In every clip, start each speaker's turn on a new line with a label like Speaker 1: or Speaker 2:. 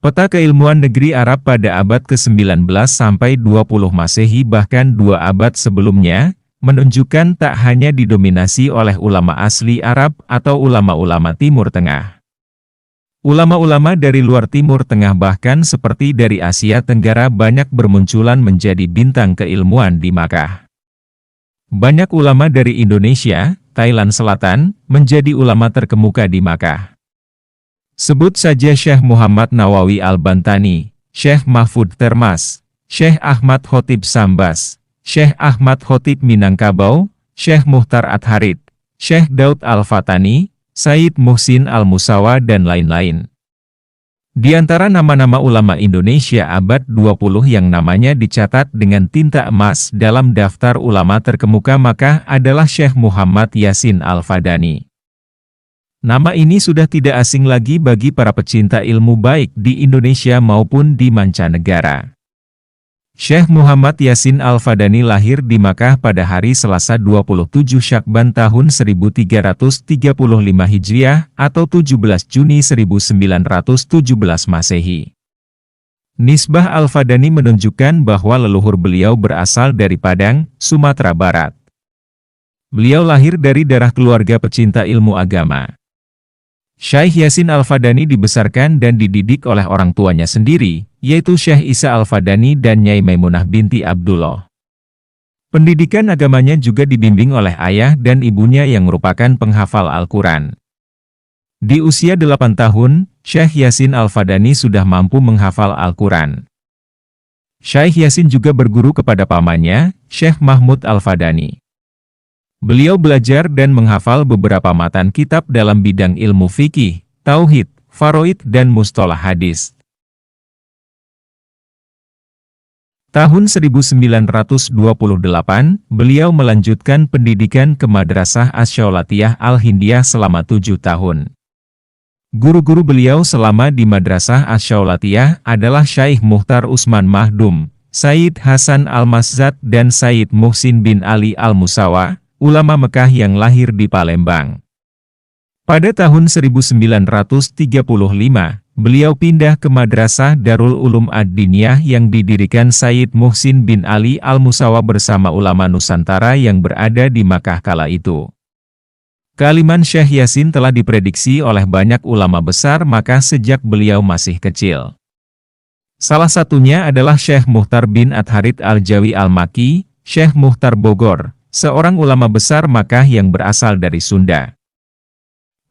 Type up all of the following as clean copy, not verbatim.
Speaker 1: Peta keilmuan negeri Arab pada abad ke-19 sampai 20 Masehi bahkan 2 abad sebelumnya, menunjukkan tak hanya didominasi oleh ulama asli Arab atau ulama-ulama Timur Tengah. Ulama-ulama dari luar Timur Tengah bahkan seperti dari Asia Tenggara banyak bermunculan menjadi bintang keilmuan di Makkah. Banyak ulama dari Indonesia, Thailand Selatan, menjadi ulama terkemuka di Makkah. Sebut saja Syekh Muhammad Nawawi Al-Bantani, Syekh Mahfud Termas, Syekh Ahmad Khotib Sambas, Syekh Ahmad Khotib Minangkabau, Syekh Muhtar Atharid, Syekh Daud Al-Fatani, Said Muhsin Al-Musawa dan lain-lain. Di antara nama-nama ulama Indonesia abad 20 yang namanya dicatat dengan tinta emas dalam daftar ulama terkemuka Makkah adalah Syekh Muhammad Yasin Al-Fadani. Nama ini sudah tidak asing lagi bagi para pecinta ilmu baik di Indonesia maupun di mancanegara. Syekh Muhammad Yasin Al-Fadani lahir di Makkah pada hari Selasa 27 Syakban tahun 1335 Hijriah atau 17 Juni 1917 Masehi. Nisbah Al-Fadani menunjukkan bahwa leluhur beliau berasal dari Padang, Sumatera Barat. Beliau lahir dari darah keluarga pecinta ilmu agama. Syekh Yasin Al-Fadani dibesarkan dan dididik oleh orang tuanya sendiri, yaitu Syekh Isa Al-Fadani dan Nyai Maimunah binti Abdullah. Pendidikan agamanya juga dibimbing oleh ayah dan ibunya yang merupakan penghafal Al-Quran. Di usia 8 tahun, Syekh Yasin Al-Fadani sudah mampu menghafal Al-Quran. Syekh Yasin juga berguru kepada pamannya, Syekh Mahmud Al-Fadani. Beliau belajar dan menghafal beberapa matan kitab dalam bidang ilmu fikih, tauhid, faraid dan mustalah hadis. Tahun 1928, beliau melanjutkan pendidikan ke Madrasah Asy-Syaulatiah Al-Hindiyah selama 7 tahun. Guru-guru beliau selama di Madrasah Asy-Syaulatiah adalah Syekh Muhtar Usman Mahdum, Said Hasan Al-Mazzad dan Said Muhsin bin Ali Al-Musawa, ulama Mekah yang lahir di Palembang. Pada tahun 1935, beliau pindah ke Madrasah Darul Ulum Ad-Diniyah yang didirikan Said Muhsin bin Ali Al-Musawa bersama ulama Nusantara yang berada di Makkah kala itu. Kealiman Syekh Yasin telah diprediksi oleh banyak ulama besar Makkah sejak beliau masih kecil. Salah satunya adalah Syekh Muhtar bin Atharid Al-Jawi Al-Maki, Syekh Muhtar Bogor, seorang ulama besar Makkah yang berasal dari Sunda.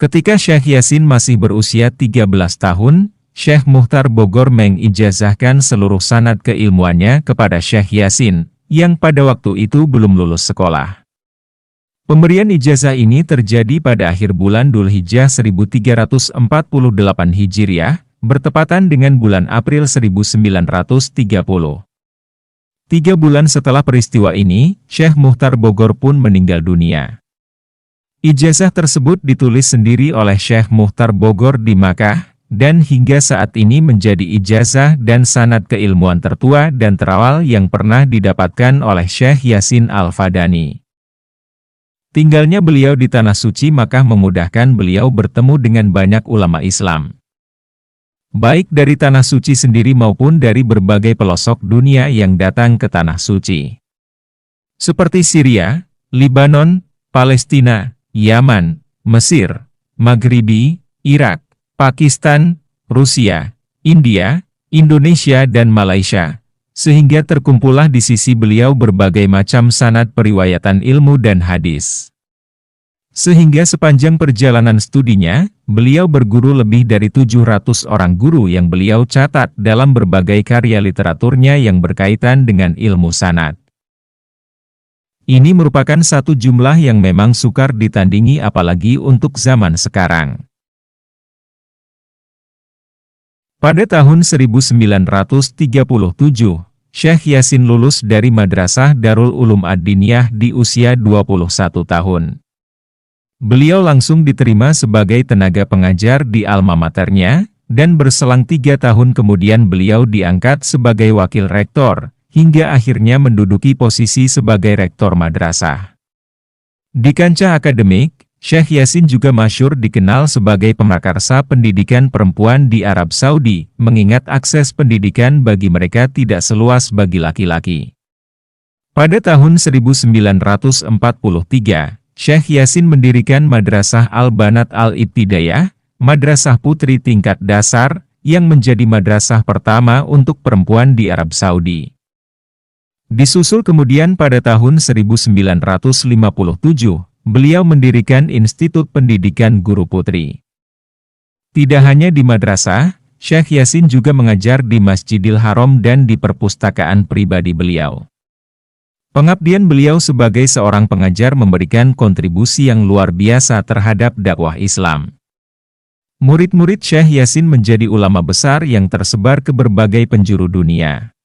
Speaker 1: Ketika Syekh Yasin masih berusia 13 tahun, Syekh Muhtar Bogor mengijazahkan seluruh sanad keilmuannya kepada Syekh Yasin, yang pada waktu itu belum lulus sekolah. Pemberian ijazah ini terjadi pada akhir bulan Dzulhijjah 1348 Hijriah, bertepatan dengan bulan April 1930. 3 bulan setelah peristiwa ini, Syekh Muhtar Bogor pun meninggal dunia. Ijazah tersebut ditulis sendiri oleh Syekh Muhtar Bogor di Makkah, dan hingga saat ini menjadi ijazah dan sanad keilmuan tertua dan terawal yang pernah didapatkan oleh Syekh Yasin Al-Fadani. Tinggalnya beliau di Tanah Suci Makkah memudahkan beliau bertemu dengan banyak ulama Islam, baik dari Tanah Suci sendiri maupun dari berbagai pelosok dunia yang datang ke Tanah Suci. Seperti Syria, Libanon, Palestina, Yaman, Mesir, Maghribi, Irak, Pakistan, Rusia, India, Indonesia dan Malaysia. Sehingga terkumpullah di sisi beliau berbagai macam sanad periwayatan ilmu dan hadis. Sehingga sepanjang perjalanan studinya, beliau berguru lebih dari 700 orang guru yang beliau catat dalam berbagai karya literaturnya yang berkaitan dengan ilmu sanad. Ini merupakan satu jumlah yang memang sukar ditandingi apalagi untuk zaman sekarang. Pada tahun 1937, Syekh Yasin lulus dari Madrasah Darul Ulum Ad-Diniyah di usia 21 tahun. Beliau langsung diterima sebagai tenaga pengajar di alma maternya, dan berselang 3 tahun kemudian beliau diangkat sebagai wakil rektor, hingga akhirnya menduduki posisi sebagai rektor madrasah. Di kancah akademik, Syekh Yasin juga masyhur dikenal sebagai pemakarsa pendidikan perempuan di Arab Saudi, mengingat akses pendidikan bagi mereka tidak seluas bagi laki-laki. Pada tahun 1943, Syekh Yasin mendirikan Madrasah Al-Banat Al-Ibtidayah, madrasah putri tingkat dasar, yang menjadi madrasah pertama untuk perempuan di Arab Saudi. Disusul kemudian pada tahun 1957, beliau mendirikan Institut Pendidikan Guru Putri. Tidak hanya di madrasah, Syekh Yasin juga mengajar di Masjidil Haram dan di perpustakaan pribadi beliau. Pengabdian beliau sebagai seorang pengajar memberikan kontribusi yang luar biasa terhadap dakwah Islam. Murid-murid Syekh Yasin menjadi ulama besar yang tersebar ke berbagai penjuru dunia.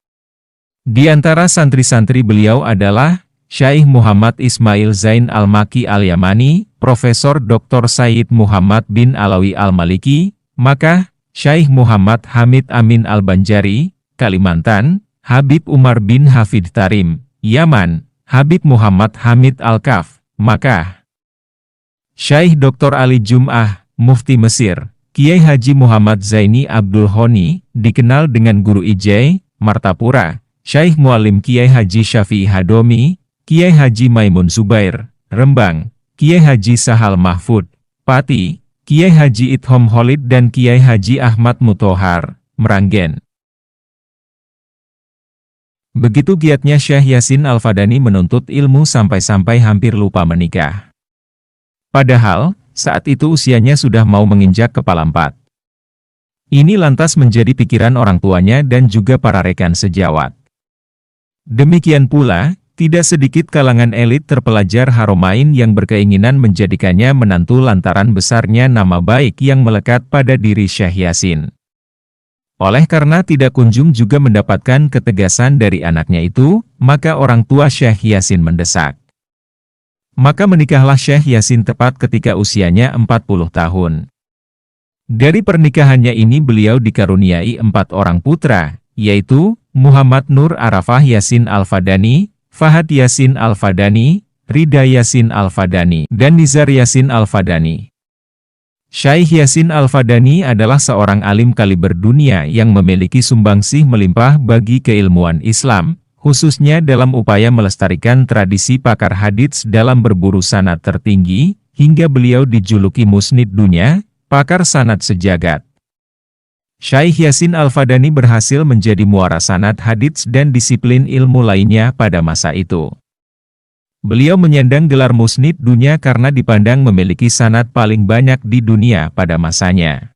Speaker 1: Di antara santri-santri beliau adalah Syekh Muhammad Ismail Zain Al-Maki Al-Yamani, Profesor Dr. Sayyid Muhammad bin Alawi Al-Maliki, Makkah, Syekh Muhammad Hamid Amin Al-Banjari, Kalimantan, Habib Umar bin Hafid Tarim, Yaman, Habib Muhammad Hamid Al-Kaf, Makkah. Syekh Dr. Ali Jum'ah, Mufti Mesir, Kiai Haji Muhammad Zaini Abdul Honi, dikenal dengan Guru Ijai, Martapura, Syekh Mualim Kiai Haji Syafi'i Hadomi, Kiai Haji Maimun Zubair, Rembang, Kiai Haji Sahal Mahfud, Pati, Kiai Haji Ithom Holid dan Kiai Haji Ahmad Muthohar, Meranggen. Begitu giatnya Syekh Yasin Al-Fadani menuntut ilmu sampai-sampai hampir lupa menikah. Padahal, saat itu usianya sudah mau menginjak kepala 4. Ini lantas menjadi pikiran orang tuanya dan juga para rekan sejawat. Demikian pula, tidak sedikit kalangan elit terpelajar Haromain yang berkeinginan menjadikannya menantu lantaran besarnya nama baik yang melekat pada diri Syekh Yasin. Oleh karena tidak kunjung juga mendapatkan ketegasan dari anaknya itu, maka orang tua Syekh Yasin mendesak. Maka menikahlah Syekh Yasin tepat ketika usianya 40 tahun. Dari pernikahannya ini beliau dikaruniai 4 orang putra, yaitu Muhammad Nur Arafah Yasin Al-Fadani, Fahad Yasin Al-Fadani, Rida Yasin Al-Fadani, dan Nizar Yasin Al-Fadani. Syekh Yasin Al-Fadani adalah seorang alim kaliber dunia yang memiliki sumbangsih melimpah bagi keilmuan Islam, khususnya dalam upaya melestarikan tradisi pakar hadits dalam berburu sanad tertinggi, hingga beliau dijuluki Musnid Dunya, pakar sanad sejagat. Syekh Yasin Al-Fadani berhasil menjadi muara sanad hadits dan disiplin ilmu lainnya pada masa itu. Beliau menyandang gelar Musnid Dunya karena dipandang memiliki sanad paling banyak di dunia pada masanya.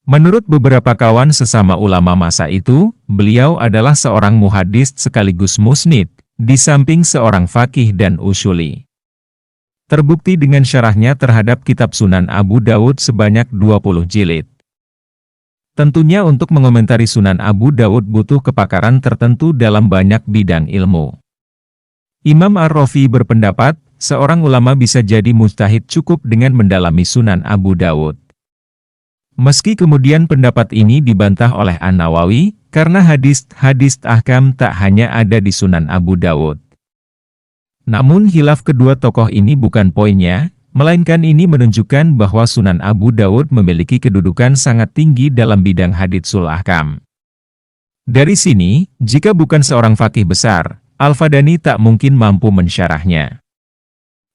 Speaker 1: Menurut beberapa kawan sesama ulama masa itu, beliau adalah seorang muhadis sekaligus musnid, di samping seorang faqih dan usuli. Terbukti dengan syarahnya terhadap kitab Sunan Abu Daud sebanyak 20 jilid. Tentunya untuk mengomentari Sunan Abu Daud butuh kepakaran tertentu dalam banyak bidang ilmu. Imam Ar-Rafi berpendapat, seorang ulama bisa jadi mujtahid cukup dengan mendalami Sunan Abu Daud. Meski kemudian pendapat ini dibantah oleh An-Nawawi, karena hadis ahkam tak hanya ada di Sunan Abu Daud. Namun hilaf kedua tokoh ini bukan poinnya, melainkan ini menunjukkan bahwa Sunan Abu Daud memiliki kedudukan sangat tinggi dalam bidang haditsul ahkam. Dari sini, jika bukan seorang faqih besar, Al-Fadani tak mungkin mampu mensyarahnya.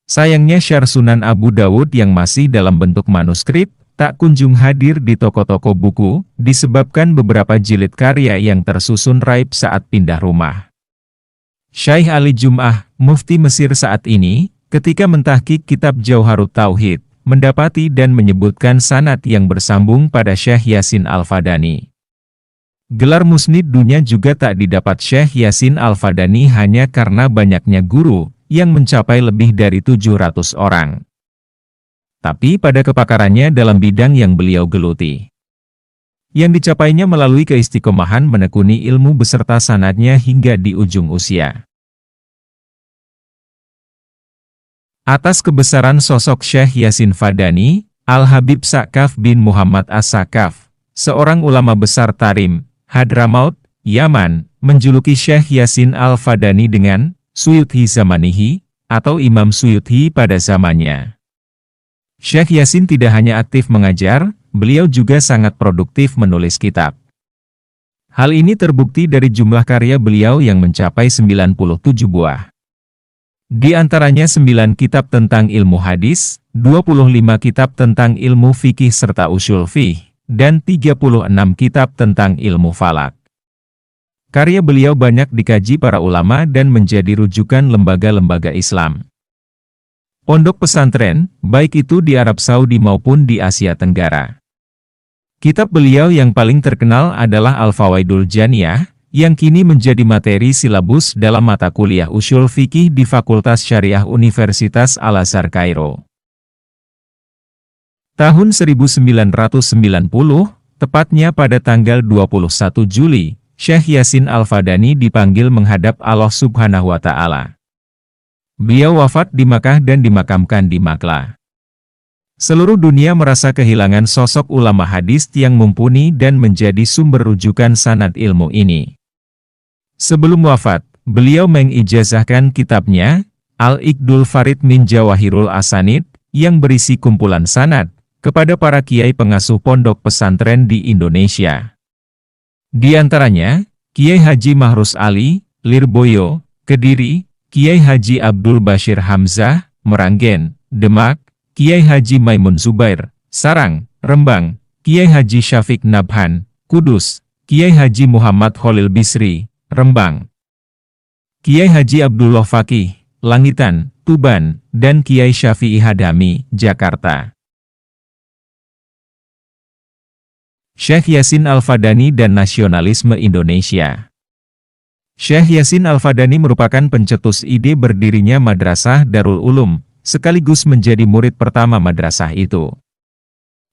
Speaker 1: Sayangnya syarah Sunan Abu Daud yang masih dalam bentuk manuskrip, tak kunjung hadir di toko-toko buku, disebabkan beberapa jilid karya yang tersusun raib saat pindah rumah. Syekh Ali Jum'ah, Mufti Mesir saat ini, ketika mentahqiq kitab Jauharut Tauhid, mendapati dan menyebutkan sanad yang bersambung pada Syekh Yasin Al-Fadani. Gelar Musnid Dunya juga tak didapat Syekh Yasin Al-Fadani hanya karena banyaknya guru, yang mencapai lebih dari 700 orang. Tapi pada kepakarannya dalam bidang yang beliau geluti. Yang dicapainya melalui keistiqomahan menekuni ilmu beserta sanadnya hingga di ujung usia. Atas kebesaran sosok Syekh Yasin Fadani, Al-Habib Sakaf bin Muhammad As-Sakaf, seorang ulama besar Tarim, Hadramaut, Yaman, menjuluki Syekh Yasin Al-Fadani dengan Suyuthi Zamanihi, atau Imam Suyuthi pada zamannya. Syekh Yasin tidak hanya aktif mengajar, beliau juga sangat produktif menulis kitab. Hal ini terbukti dari jumlah karya beliau yang mencapai 97 buah. Di antaranya 9 kitab tentang ilmu hadis, 25 kitab tentang ilmu fikih serta usul fiqh, dan 36 kitab tentang ilmu falak. Karya beliau banyak dikaji para ulama dan menjadi rujukan lembaga-lembaga Islam. Pondok pesantren, baik itu di Arab Saudi maupun di Asia Tenggara. Kitab beliau yang paling terkenal adalah Al-Fawaidul Janiyah, yang kini menjadi materi silabus dalam mata kuliah usul fikih di Fakultas Syariah Universitas Al-Azhar Kairo. Tahun 1990, tepatnya pada tanggal 21 Juli, Syekh Yasin Al-Fadani dipanggil menghadap Allah Subhanahu wa Ta'ala. Beliau wafat di Makkah dan dimakamkan di Maklah. Seluruh dunia merasa kehilangan sosok ulama hadis yang mumpuni dan menjadi sumber rujukan sanad ilmu ini. Sebelum wafat, beliau mengijazahkan kitabnya, Al-Iqdul Farid min Jawahirul Asanid, yang berisi kumpulan sanad, kepada para kiai pengasuh pondok pesantren di Indonesia. Di antaranya, Kiai Haji Mahrus Ali, Lirboyo, Kediri, Kiai Haji Abdul Bashir Hamzah, Meranggen, Demak, Kiai Haji Maimun Zubair, Sarang, Rembang, Kiai Haji Syafiq Nabhan, Kudus, Kiai Haji Muhammad Khalil Bisri, Rembang, Kiai Haji Abdullah Fakih, Langitan, Tuban, dan Kiai Syafi'i Hadami, Jakarta. Syekh Yasin Al-Fadani dan nasionalisme Indonesia. Syekh Yasin Al-Fadani merupakan pencetus ide berdirinya Madrasah Darul Ulum, sekaligus menjadi murid pertama madrasah itu.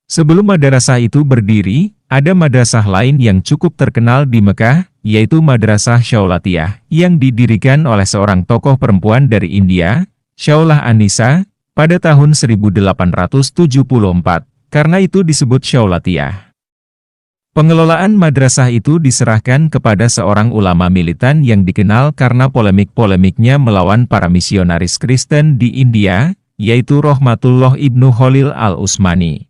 Speaker 1: Sebelum madrasah itu berdiri, ada madrasah lain yang cukup terkenal di Mekah, yaitu Madrasah Syaulatiyah, yang didirikan oleh seorang tokoh perempuan dari India, Syaulah Anisa, pada tahun 1874, karena itu disebut Syaulatiyah. Pengelolaan madrasah itu diserahkan kepada seorang ulama militan yang dikenal karena polemik-polemiknya melawan para misionaris Kristen di India, yaitu Rahmatullah Ibnu Khalil Al-Utsmani.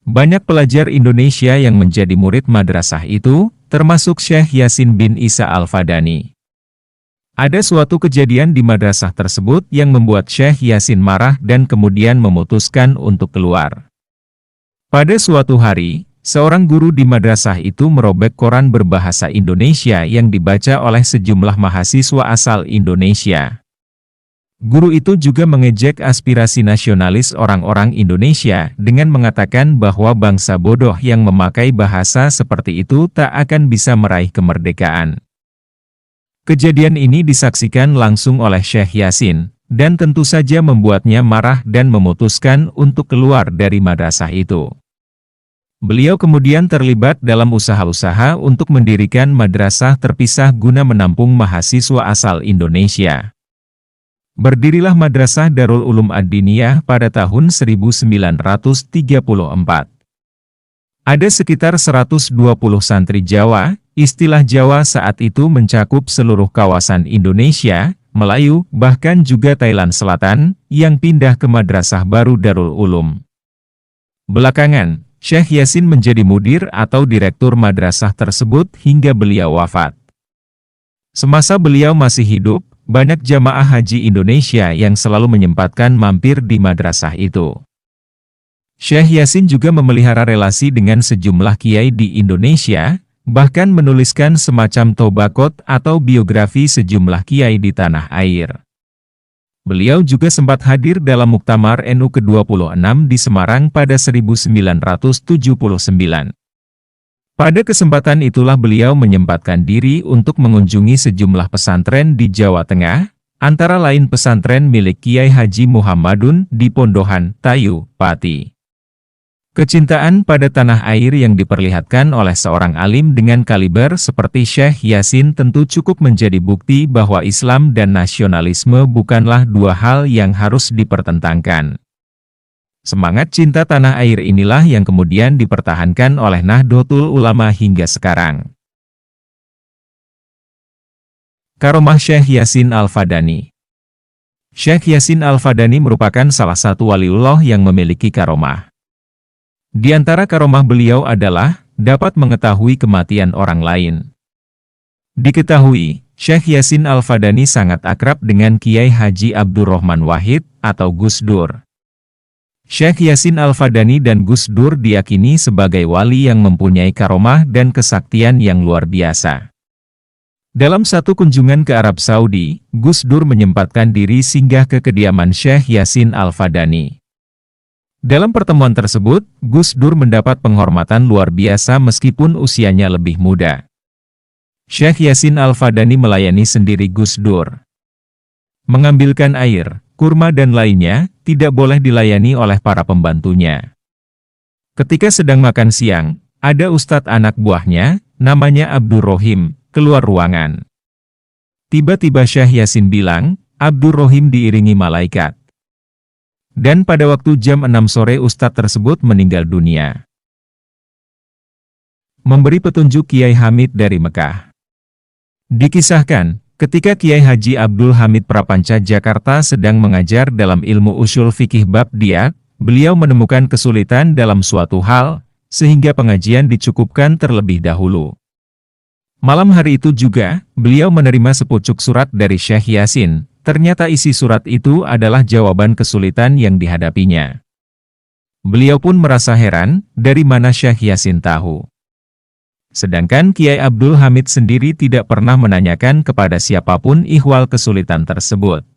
Speaker 1: Banyak pelajar Indonesia yang menjadi murid madrasah itu, termasuk Syekh Yasin bin Isa Al-Fadani. Ada suatu kejadian di madrasah tersebut yang membuat Syekh Yasin marah dan kemudian memutuskan untuk keluar. Pada suatu hari, seorang guru di madrasah itu merobek koran berbahasa Indonesia yang dibaca oleh sejumlah mahasiswa asal Indonesia. Guru itu juga mengejek aspirasi nasionalis orang-orang Indonesia dengan mengatakan bahwa bangsa bodoh yang memakai bahasa seperti itu tak akan bisa meraih kemerdekaan. Kejadian ini disaksikan langsung oleh Syekh Yasin, dan tentu saja membuatnya marah dan memutuskan untuk keluar dari madrasah itu. Beliau kemudian terlibat dalam usaha-usaha untuk mendirikan madrasah terpisah guna menampung mahasiswa asal Indonesia. Berdirilah Madrasah Darul Ulum Ad-Diniyah pada tahun 1934. Ada sekitar 120 santri Jawa, istilah Jawa saat itu mencakup seluruh kawasan Indonesia, Melayu, bahkan juga Thailand Selatan, yang pindah ke Madrasah baru Darul Ulum. Belakangan, Syekh Yasin menjadi mudir atau direktur madrasah tersebut hingga beliau wafat. Semasa beliau masih hidup, banyak jamaah haji Indonesia yang selalu menyempatkan mampir di madrasah itu. Syekh Yasin juga memelihara relasi dengan sejumlah kiai di Indonesia, bahkan menuliskan semacam tobakot atau biografi sejumlah kiai di tanah air. Beliau juga sempat hadir dalam Muktamar NU ke-26 di Semarang pada 1979. Pada kesempatan itulah beliau menyempatkan diri untuk mengunjungi sejumlah pesantren di Jawa Tengah, antara lain pesantren milik Kiai Haji Muhammadun di Pondohan, Tayu, Pati. Kecintaan pada tanah air yang diperlihatkan oleh seorang alim dengan kaliber seperti Syekh Yasin tentu cukup menjadi bukti bahwa Islam dan nasionalisme bukanlah dua hal yang harus dipertentangkan. Semangat cinta tanah air inilah yang kemudian dipertahankan oleh Nahdlatul Ulama hingga sekarang. Karomah Syekh Yasin Al-Fadani. Syekh Yasin Al-Fadani merupakan salah satu waliullah yang memiliki karomah. Di antara karomah beliau adalah dapat mengetahui kematian orang lain. Diketahui, Syekh Yasin Al-Fadani sangat akrab dengan Kiai Haji Abdurrahman Wahid atau Gus Dur. Syekh Yasin Al-Fadani dan Gus Dur diyakini sebagai wali yang mempunyai karomah dan kesaktian yang luar biasa. Dalam satu kunjungan ke Arab Saudi, Gus Dur menyempatkan diri singgah ke kediaman Syekh Yasin Al-Fadani. Dalam pertemuan tersebut, Gus Dur mendapat penghormatan luar biasa meskipun usianya lebih muda. Syekh Yasin Al-Fadani melayani sendiri Gus Dur. Mengambilkan air, kurma dan lainnya, tidak boleh dilayani oleh para pembantunya. Ketika sedang makan siang, ada ustadz anak buahnya, namanya Abdurrahim, keluar ruangan. Tiba-tiba Syekh Yasin bilang, Abdurrahim diiringi malaikat. Dan pada waktu jam 6 sore ustadz tersebut meninggal dunia. Memberi petunjuk Kiai Hamid dari Mekah. Dikisahkan, ketika Kiai Haji Abdul Hamid Prapanca Jakarta sedang mengajar dalam ilmu usul fikih bab diat, beliau menemukan kesulitan dalam suatu hal, sehingga pengajian dicukupkan terlebih dahulu. Malam hari itu juga, beliau menerima sepucuk surat dari Syekh Yasin. Ternyata isi surat itu adalah jawaban kesulitan yang dihadapinya. Beliau pun merasa heran, dari mana Syekh Yasin tahu. Sedangkan Kiai Abdul Hamid sendiri tidak pernah menanyakan kepada siapapun ihwal kesulitan tersebut.